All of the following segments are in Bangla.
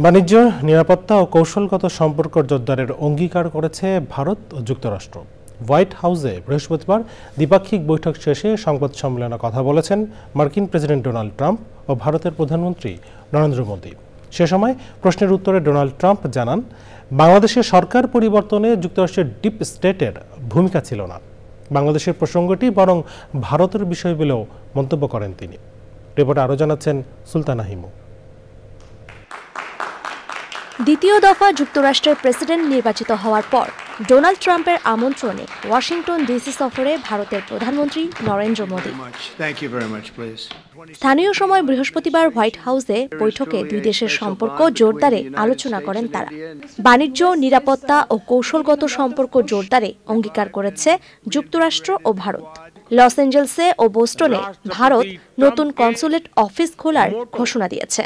বাণিজ্য, নিরাপত্তা ও কৌশলগত সম্পর্ক জোরদারের অঙ্গীকার করেছে ভারত ও যুক্তরাষ্ট্র। হোয়াইট হাউসে বৃহস্পতিবার দ্বিপাক্ষিক বৈঠক শেষে সংবাদ সম্মেলনে কথা বলেছেন মার্কিন প্রেসিডেন্ট ডোনাল্ড ট্রাম্প ও ভারতের প্রধানমন্ত্রী নরেন্দ্র মোদি। সে সময় প্রশ্নের উত্তরে ডোনাল্ড ট্রাম্প জানান, বাংলাদেশের সরকার পরিবর্তনে যুক্তরাষ্ট্রের ডিপ স্টেটের ভূমিকা ছিল না। বাংলাদেশের প্রসঙ্গটি বরং ভারতের বিষয় বলেও মন্তব্য করেন তিনি। রিপোর্টে আরও জানাচ্ছেন সুলতানা হিমু। দ্বিতীয় দফা যুক্তরাষ্ট্রের প্রেসিডেন্ট নির্বাচিত হওয়ার পর ডোনাল্ড ট্রাম্পের আমন্ত্রণে ওয়াশিংটন ডিসি সফরে ভারতের প্রধানমন্ত্রী নরেন্দ্র মোদি। স্থানীয় সময় বৃহস্পতিবার হোয়াইট হাউসে বৈঠকে দুই দেশের সম্পর্ক জোরদারে আলোচনা করেন তারা। বাণিজ্য, নিরাপত্তা ও কৌশলগত সম্পর্ক জোরদারে অঙ্গীকার করেছে যুক্তরাষ্ট্র ও ভারত। লস অ্যাঞ্জেলেসে ও বোস্টনে ভারত নতুন কনসুলেট অফিস খোলার ঘোষণা দিয়েছে।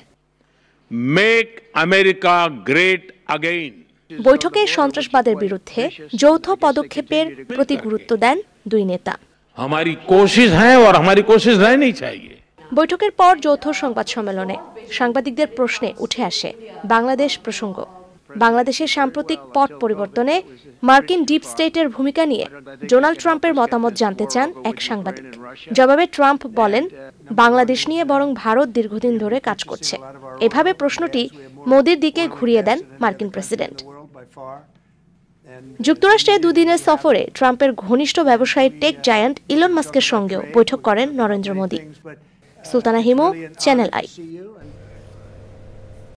Make America great again. বৈঠকে সন্ত্রাসবাদের বিরুদ্ধে যৌথ পদক্ষেপের প্রতি গুরুত্ব দেন দুই নেতা। हमारी कोशिश है और हमारी कोशिश रहनी चाहिए। বৈঠকের পর যৌথ সংবাদ সম্মেলনে সাংবাদিকদের প্রশ্নে উঠে আসে বাংলাদেশ প্রসঙ্গ। বাংলাদেশের সাম্প্রতিক পট পরিবর্তনে মার্কিন ডিপ স্টেটের ভূমিকা নিয়ে ডোনাল্ড ট্রাম্পের মতামত জানতে চান এক সাংবাদিক। জবাবে ট্রাম্প বলেন, বাংলাদেশ নিয়ে বরং ভারত দীর্ঘদিন ধরে কাজ করছে। এভাবে প্রশ্নটি মোদির দিকে ঘুরিয়ে দেন মার্কিন প্রেসিডেন্ট। যুক্তরাষ্ট্রে দুদিনের সফরে ট্রাম্পের ঘনিষ্ঠ ব্যবসায়ী টেক জায়ান্ট ইলন মাস্কের সঙ্গেও বৈঠক করেন নরেন্দ্র মোদি। Sultana Himu, channel I.